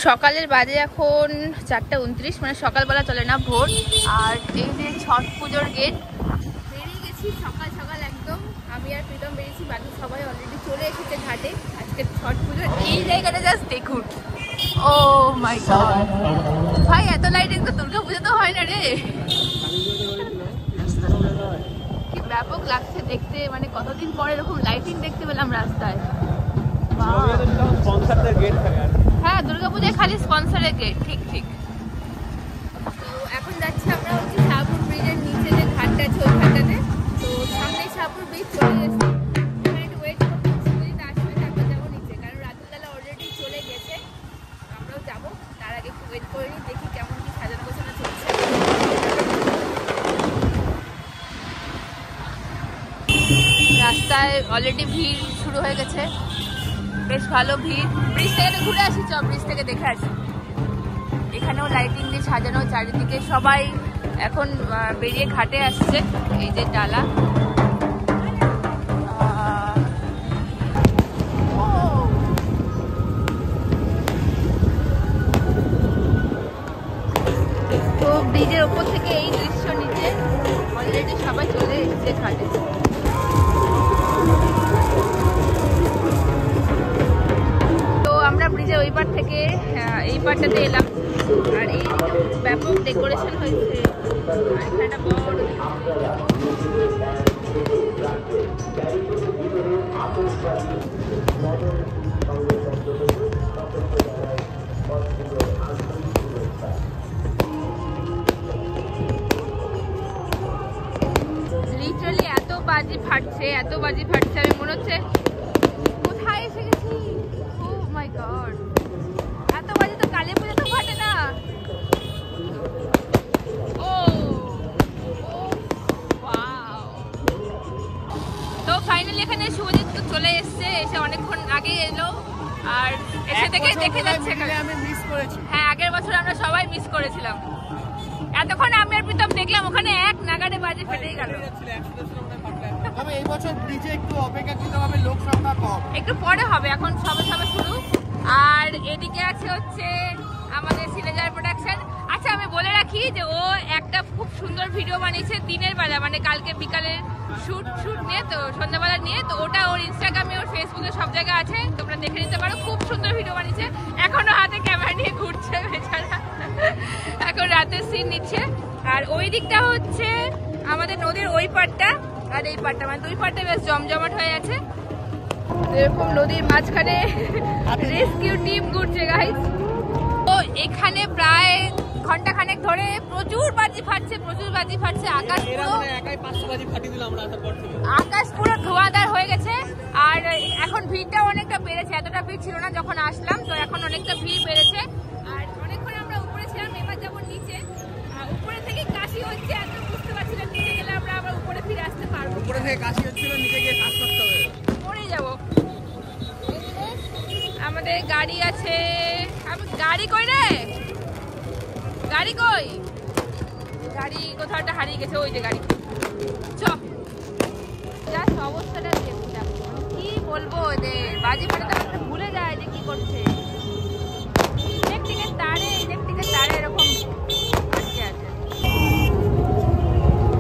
সকালের বাজে এখন 4:29, মানে সকালবেলা চলে না, ভোর। আর এই যে ছট পুজোর গেট, বেরিয়ে গেছি সকাল সকাল একদম। আমি আর প্রীতম বেরিয়েছি, বাকি সবাই অলরেডি চলে এসেছে ঘাটে। আজকে ছট পুজোর এই জায়গাটা জাস্ট দেখুন। ও মাই গড ভাই, এত লাইটিং তো দুর্গা পুজো তো হয় না রে। কি ব্যাপক লাগছে দেখতে, মানে কতদিন পরে এরকম লাইটিং দেখতে পেলাম রাস্তায়। হ্যাঁ, দুর্গাপূজায় খালি স্পন্সরের গেট, ঠিক ঠিক। তো এখন যাচ্ছি আমরা হচ্ছে শাহপুর ব্রিজের নিচে যে ঘাটটা আছে ওই ঘাটটাতে। তো সামনে শাহপুর ব্রিজ চলে গেছে, এখানে একটু ওয়েট করতে হচ্ছে, যদি আসবে তারপর যাবো নিচে, কারণ রাতুলদালা অলরেডি চলে গেছে। আমরাও যাবো, তার আগে একটু ওয়েট করে নিই, দেখি কেমন কি সাজানো গোছানো চলছে। রাস্তায় অলরেডি ভিড় শুরু হয়ে গেছে, বেশ ভালো ভিড়। ব্রিজ থেকে ঘুরে আসি, চ ব্রিজ থেকে দেখে আসি। এখানেও লাইটিং দিয়ে সাজানো চারিদিকে, সবাই এখন বেরিয়ে ঘাটে আসছে। এই যে ডালা, তো ব্রিজের ওপর থেকে এই দৃশ্য নিচে অলরেডি সবাই চলে এসেছে ঘাটে। আমরা ব্রিজের ওই পার থেকে এই পারটাতে এলাম, আর এই ব্যাপক ডেকোরেশন হয়েছে। আর এখানে একটা বড় লিটারালি এত বাজি ফাটছে, এত বাজি ফাটছে, আমি মনে হচ্ছে কোথায় এসে গেছি। ও মাই গড, এত বাজে তো কালী পুজো তো ফাটে না। ও ওয়াও। তো ফাইনালি এখানে শুভজিৎ তো চলে এসছে, এসে অনেকক্ষণ আগে এলো, আর এসে দেখে যাচ্ছে। আমি মিস করেছি। হ্যাঁ, আগের বছর আমরা সবাই মিস করেছিলাম। এতক্ষণ আমি আর প্রীতম দেখলাম ওখানে এক নাগাড়ে বাজে ফেটেই গেল। তবে এই বছর ব্রিজে একটু অপেক্ষাকৃতভাবে লোক সংখ্যা কম, একটু পরে হবে, এখন সবে সবে শুরু। আর এদিকে আছে হচ্ছে আমাদের সিনেজার প্রোডাকশন। আচ্ছা, আমি বলে রাখি যে ও একটা খুব সুন্দর ভিডিও বানিয়েছে দিনের বেলা, মানে কালকে বিকালের শুট নিয়ে, তো সন্ধ্যাবেলা নিয়ে। তো ওটা ওর ইনস্টাগ্রামে, ওর ফেসবুকে সব জায়গায় আছে, তোমরা দেখে নিতে পারো। খুব সুন্দর ভিডিও বানিয়েছে। এখনো হাতে ক্যামেরা নিয়ে ঘুরছে বেচারা, এখন রাতের সিন নিচ্ছে। আর ওই দিকটা হচ্ছে আমাদের নদীর ওই পাড়টা, আর এই পাড়টা, মানে দুই পাড়টা বেশ জমজমাট হয়ে আছে। এরকম নদীর মাঝখানে রেস্কিউ টিম ঘুরছে গাইস। তো এখানে প্রায় ঘন্টাখানেক ধরে প্রচুর বাজি ফাটছে, আকাশ পুরো ধোঁয়াদার হয়ে গেছে। আর এখন ভিড়টা অনেকটা বেড়েছে, এতটা ভিড় ছিল না যখন আসলাম, তো এখন অনেকটা ভিড় বেড়েছে। আর অনেকক্ষণ আমরা উপরে ছিলাম, এবার যাবো নিচে। উপরে থেকে কাশি হচ্ছে, এত বুঝতে পারছিলাম নিচে গেলে আমরা আবার উপরে ফিরে আসতে পারবো। উপরে থেকে কাশি হচ্ছিল, নিচে গিয়ে শ্বাস করতে হবে, পড়ে যাবো। আমাদের গাড়ি আছে, গাড়ি কই রে, গাড়ি কই, গাড়ি কোথাও একটা হারিয়ে গেছে। ওই যে গাড়ি, চ জাস্ট অবস্থাটা দেখুন, কি বলবো, এদের বাজি ফাটাতে আমরা ভুলে যায় যে কি করছে। ইলেকট্রিকের তারে এরকম আটকে আছে।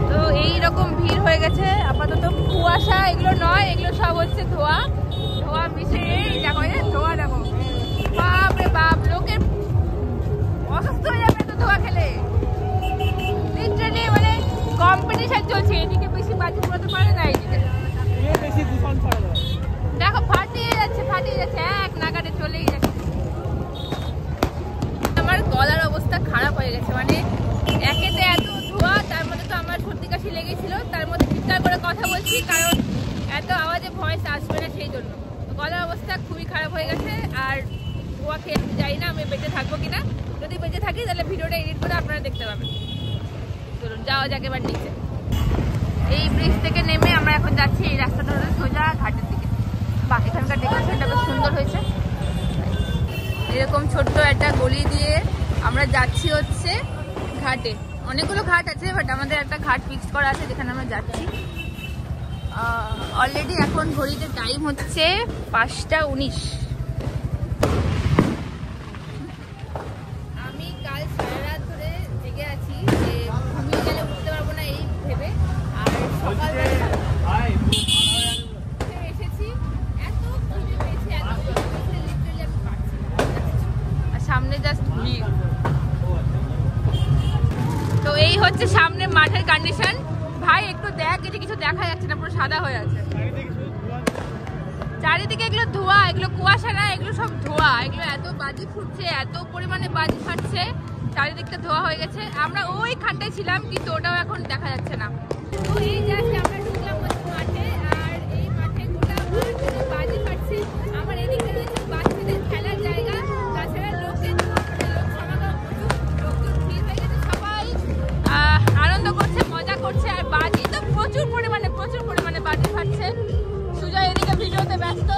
তো এইরকম ভিড় হয়ে গেছে। আপাতত কুয়াশা এগুলো নয়, এগুলো সব হচ্ছে ধোয়া মিশে। দেখো ধোয়া, দেখো, বাপ রে বাপ, লোকের অসুস্থ হয়ে যাবে তো ধোয়া খেলে। লিটারালি মানে কম্পিটিশন চলছে, এদিকে বেশি বাজি পড়াতে পারে না, এইদিকে বেশি দূষণ ছড়াবে। দেখো ফাটিয়ে যাচ্ছে, এক নাগাড়ে চলেই যাচ্ছে। আমার গলার অবস্থা খারাপ হয়ে গেছে, মানে একেতে এত ধোয়া, তার মধ্যে তো আমার সর্দি কাশি লেগেছিল, তার মধ্যে চিৎকার করে কথা বলছি, কারণ এত আওয়াজে ভয়েস আসবে না সেই জন্য। গলার অবস্থা খুবই খারাপ হয়ে গেছে। আর ধোয়া খেয়ে যাই না আমি বেঁচে থাকবো কিনা, যদি বেঁচে থাকি তাহলে ভিডিওটা এডিট করে আপনারা দেখতে পাবেন। চলুন যাওয়া যাক এবার নিচে। এই ব্রিজ থেকে নেমে আমরা এখন যাচ্ছি এই রাস্তাটা ধরে সোজা ঘাটের দিকে। বাহ, এখানকার ডেকোরেশনটা বেশ সুন্দর হয়েছে। এরকম ছোট্ট একটা গলি দিয়ে আমরা যাচ্ছি হচ্ছে ঘাটে। অনেকগুলো ঘাট আছে, বাট আমাদের একটা ঘাট ফিক্সড করা আছে যেখানে আমরা যাচ্ছি। অলরেডি এখন ঘড়িতে টাইম হচ্ছে 5টা 19। সকালবেলা এসেছি, এত খিদে পেয়েছে, এত খিদে পেয়েছে, লিটারালি আমি পারছি না। আর সামনে জাস্ট ভিড়। তো এই হচ্ছে সামনে মাঠের কন্ডিশন। ভাই একটু দেখ, এটা কিছু দেখা যাচ্ছে না, পুরো সাদা হয়ে আছে চারিদিকে। এগুলো ধোঁয়া, এগুলো কুয়াশা না, এগুলো সব ধোঁয়া। এগুলো এত বাজি ফুটছে, এত পরিমাণে বাজি ফাটছে, চারিদিকটা ধোঁয়া হয়ে গেছে। আমরা ওইখানটায় ছিলাম, কিন্তু ওটাও এখন দেখা যাচ্ছে না। তো এই জাস্ট আমরা ঢুকলাম মাঠে, আর এই মাঠে গোটা মাঠ বাজি ফাটছে। আমার এদিকে রয়েছে বাচ্চাদের খেলার জায়গা, তাছাড়া লোকের সমাগম, লোকজন ভিড় হয়ে গেছে, সবাই আনন্দ করছে, মজা করছে। আর বাজি তো প্রচুর পরিমাণে বাজি ফাটছে। সুজয় এদিকে ভিডিওতে ব্যস্ত।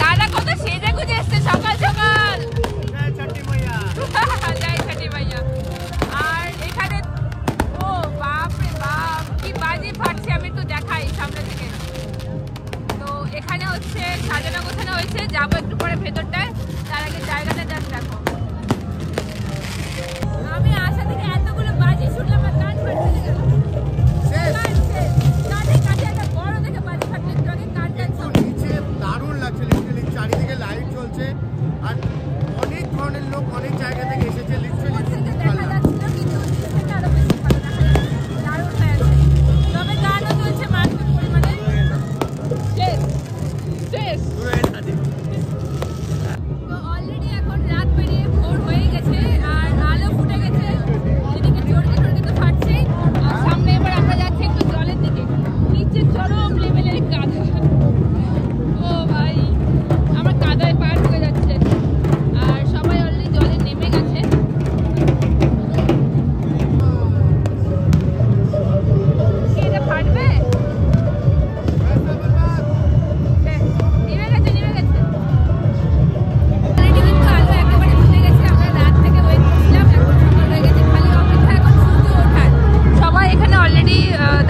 দাদা কত সেজে গুজে এসছে সকাল সকাল। জয় ছটি মাইয়া। আর এখানে ও বাপ রে বাপ, কি বাজি ফাটছে, আমি একটু দেখাই সামনে থেকে। তো এখানে হচ্ছে সাজানো গোছানো হয়েছে, যাবো একটু পরে ভেতরটায়, তার আগে জায়গাটা জাস্ট দেখো। আমি আসা থেকে এতগুলো বাজি শুনলাম, আর কান ফাটতে গেল। দারুণ লাগছে, লিটারালি চারিদিকে লাইট চলছে, আর অনেক ধরনের লোক অনেক জায়গা থেকে এসেছে। লিটারালি দেখা যাচ্ছিল, কিন্তু থেকে আরো বেশি ভালো দেখা যাচ্ছে, দারুণ হয়ে আছে। তবে গানও চলছে মারপিট পরিমাণে। তো অলরেডি এখন রাত পেরিয়ে ভোর হয়ে গেছে, আর আলো ফুটে গেছে, এদিকে চড়কে ফাটছে। আর সামনে এবার আমরা যাচ্ছি একটু জলের দিকে, নিচে চরম লেভেলের কাদা। ও ভাই, আমার কাদায় পা ঢুকে যাচ্ছে। আর সবাই অলরেডি জলে নেমে গেছে। এটা ফাটবে, নেমে গেছে। অলরেডি কিন্তু আলো একেবারে ফুটে গেছে। আমরা রাত থেকে ওয়েট করছিলাম, এখন সকাল হয়ে গেছে, খালি অপেক্ষা এখন সূর্য ওঠার। সবাই এখানে অলরেডি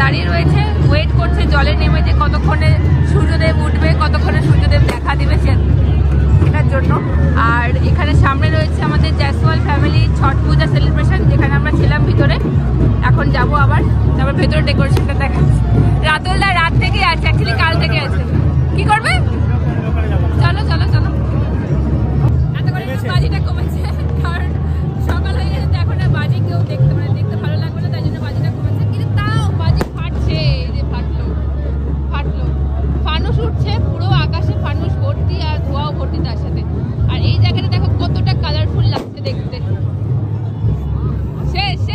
দাঁড়িয়ে রয়েছে, ওয়েট করছে জলে নেমে যে কতক্ষণে সূর্যদেব উঠবে, কতক্ষণে সূর্যদেব দেখা দিবে সেটার জন্য। আর এখানে সামনে রয়েছে আমাদের জয়সওয়াল ফ্যামিলি ছট পূজা সেলিব্রেশন, যেখানে আমরা ছিলাম ভিতরে। এখন যাব আবার, তারপর ভেতরে ডেকোরেশনটা দেখা। রাতুলদা রাত থেকে আছে, অ্যাকচুয়ালি কাল থেকে আছে। কি করবে? চলো চলো চলো। এত করে বাজিটা কমেছে, কারণ সকাল হয়ে গেছে, তো এখন আর বাজি কেউ দেখতে ভালো লাগবে না, তাই জন্য বাজিটা কমেছে। কিন্তু তাও বাজি ফাটছে, যে ফাটলো। ফানুস উঠছে, পুরো আকাশে ফানুস ভর্তি, আর ধোঁয়াও ভর্তি তার সাথে। আর এই জায়গাটা দেখো কতটা কালারফুল লাগছে দেখতে। শেষ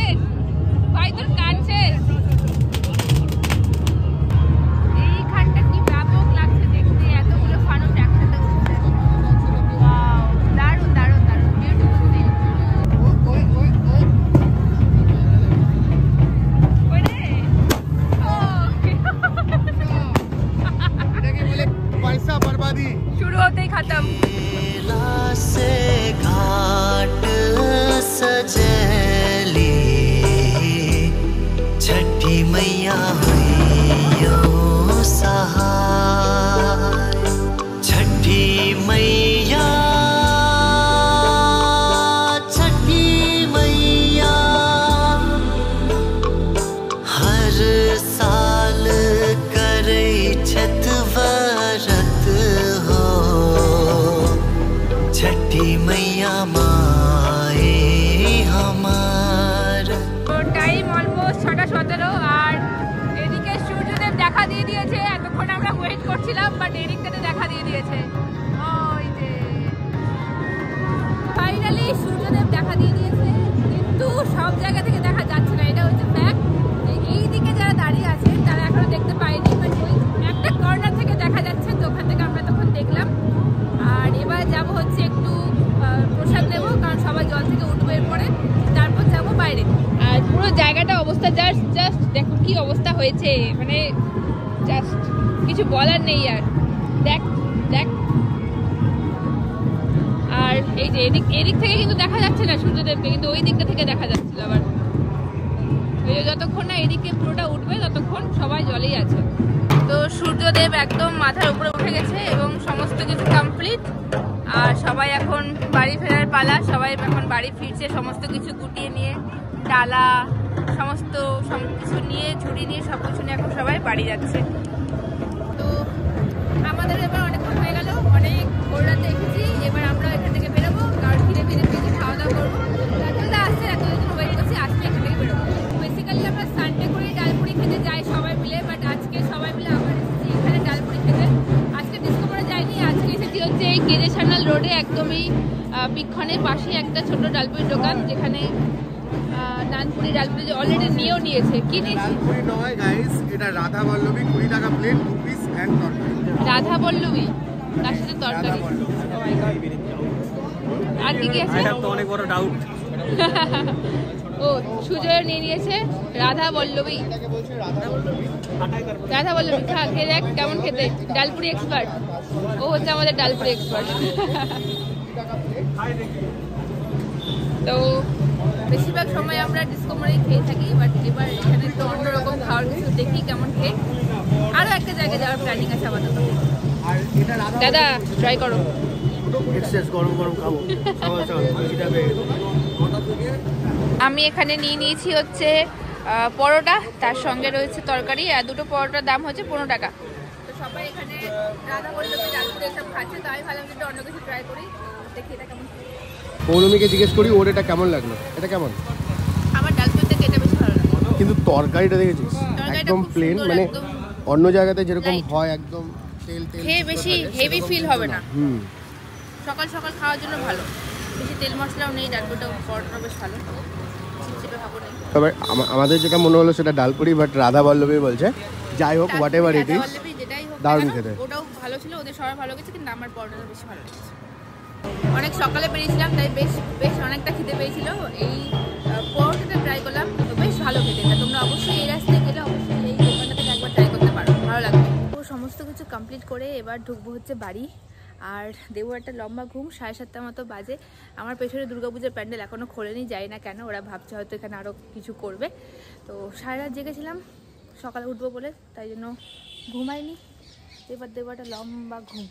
ভাই, তোর কাজ শেষ। এইখানটা কি ব্যাপক লাগছে দেখতে, এতগুলো ফানুস একসাথে উঠছে। ওয়াও, দারুণ বিউটিফুল সিন। এটাকে বলে পয়সা বরবাদি। শুরু হতেই খতম। से घाट सजली छठी मैया हुइयो सहाय। छठी मैया हर साल करे छठ व्रत हो। छठी मैया माए हमार। টাইম অলমোস্ট 6:17, আর এদিকে সূর্যদেব দেখা দিয়ে দিয়েছে। এতক্ষণ আমরা ওয়েট করছিলাম, বাট এদিকটাতে দেখা দিয়ে দিয়েছে। ওই যে ফাইনালি সূর্যদেব দেখা দিয়ে দিয়েছে, কিন্তু সব জায়গা থেকে দেখা যাচ্ছে না, এটা হচ্ছে ফ্যাক্ট। এই দিকে যারা দাঁড়িয়ে আছে তারা এখনো দেখতে পায়নি, বাট ওই একটা কর্নার থেকে দেখা যাচ্ছে, তো ওখান থেকে আমরা তখন দেখলাম। আর এবার যাব হচ্ছে একটু প্রসাদ নেবো, কারণ সবাই জল থেকে উঠবে, এরপরে তারপর যাবো বাইরে। আর পুরো জায়গাটা অবস্থা জাস্ট দেখো কি অবস্থা হয়েছে, মানে জাস্ট কিছু বলার নেই। আর দেখ। আর এই যে এদিক থেকে কিন্তু দেখা যাচ্ছে না সূর্যদেবকে, কিন্তু ওই দিকটা থেকে দেখা যাচ্ছিল। আবার ওই যতক্ষণ না এদিকে পুরোটা উঠবে ততক্ষণ সবাই জলেই আছে। তো সূর্য সূর্যদেব একদম মাথার উপরে উঠে গেছে এবং সমস্ত কিছু কমপ্লিট। আর সবাই এখন বাড়ি ফেরার পালা, সবাই এখন বাড়ি ফিরছে সমস্ত কিছু গুটিয়ে নিয়ে, ডালা সমস্ত কিছু নিয়ে, ঝুড়ি নিয়ে, সব কিছু নিয়ে এখন সবাই বাড়ি যাচ্ছে। তো আমাদের এবার অনেকক্ষণ হয়ে গেল, অনেক ভোর রাতে এসেছি, এবার আমরা এখান থেকে বেরোবো, কারণ ফিরে ফিরে ফিরে খাওয়া দাওয়া করবো। রাতুলদা আসছে, রাতুলদা ওয়েট করছি, আসলে এখান থেকে বেরোবো। বেসিক্যালি আমরা সানডে করে ডালপুরি খেতে যাই সবাই মিলে, বাট আজকে সবাই মিলে আবার এসেছি এখানে ডালপুরি খেতে। আজকে ডিসকভারে যাইনি, আজকে এসেছি হচ্ছে এই কেজে সান্যাল রোডে একদমই বিক্ষণের পাশে একটা ছোট ডালপুরির দোকান, যেখানে নানপুরি ডালপুরি অলরেডি নিয়েও নিয়েছে। কি নিয়েছি? ডালপুরি নয় গাইস, এটা রাধা বল্লভী, 20 টাকা প্লেট, 2 পিস এন্ড তরকারি। রাধা বল্লভী, তার সাথে তরকারি। আর কি কি আছে? তো অনেক বড় ডাউট। ও সুজয় নিয়ে নিয়েছে রাধা বল্লভী। রাধা বল্লভী খা, খেয়ে দেখ কেমন খেতে। ডালপুরি এক্সপার্ট, ও হচ্ছে আমাদের ডালপুরি এক্সপার্ট। তো বেশিরভাগ সময় আমরা ডিসকভারেই খেয়ে থাকি, বাট এবার এখানে একটু অন্যরকম খাওয়ার কিছু দেখি কেমন খেয়ে। আরও একটা জায়গায় যাওয়ার প্ল্যানিং আছে আপাতত। দাদা ট্রাই করো। গরম গরম খাবো। আমি এখানে নিয়ে নিয়েছি হচ্ছে পরোটা, তার সঙ্গে রয়েছে তরকারি, আর দুটো পরোটার দাম হচ্ছে 15 টাকা। তো সবাই এখানে রাধা বল্লভী ডালপুরি এসব খাচ্ছে, তো আমি ভাবলাম যে অন্য কিছু ট্রাই করি, দেখি এটা কেমন। পৌলমীকে জিজ্ঞেস করি ওর এটা কেমন লাগলো, এটা কেমন? আমার ডালপুরি থেকে এটা বেশি ভালো লাগে। কিন্তু তরকারিটা দেখেছিস তরকারিটা একদম খুব প্লেন, সুন্দর, মানে একদম অন্য জায়গাতে যেরকম light। হয় একদম তেল তেল খেয়ে বেশি হেভি ফিল হবে না, হুম। সকাল সকাল খাওয়ার জন্য ভালো, বেশি তেল মশলাও নেই, ডালপুরিটাও পরোটাও বেশ ভালো, চিপচিপে খাবো নেই। তবে আমাদের যেটা মনে হলো সেটা ডালপুরি, বাট রাধা বল্লভী বলছে যাই হোক হোয়াট এভার ইট ইজ, যেটাই হোক দারুণ না কেন, খেতে। ওটাও ভালো ছিল, ওদের সবার ভালো গেছে, কিন্তু আমার পরোটাটা বেশি ভালো লেগেছে। অনেক সকালে বেরিয়েছিলাম, তাই বেশ বেশ অনেকটা খেতে পেয়েছিল। এই পরোটাটা ট্রাই করলাম, তো বেশ ভালো খেতে। তা তোমরা অবশ্যই এই রাস্তায় গেলে অবশ্যই এই দোকানটা থেকে একবার ট্রাই করতে পারো, ভালো লাগবে। তো সমস্ত কিছু কমপ্লিট করে এবার ঢুকবো হচ্ছে বাড়ি, আর দেবো একটা লম্বা ঘুম। 7:30 মতো বাজে। আমার পেছনে দুর্গাপূজার প্যান্ডেল এখনও খোলেনি, যাই না কেন, ওরা ভাবছে হয়তো এখানে আরও কিছু করবে। তো সারা রাত জেগেছিলাম, সকালে উঠবো বলে, তাই জন্য ঘুমাইনি। এবার দেবো একটা লম্বা ঘুম।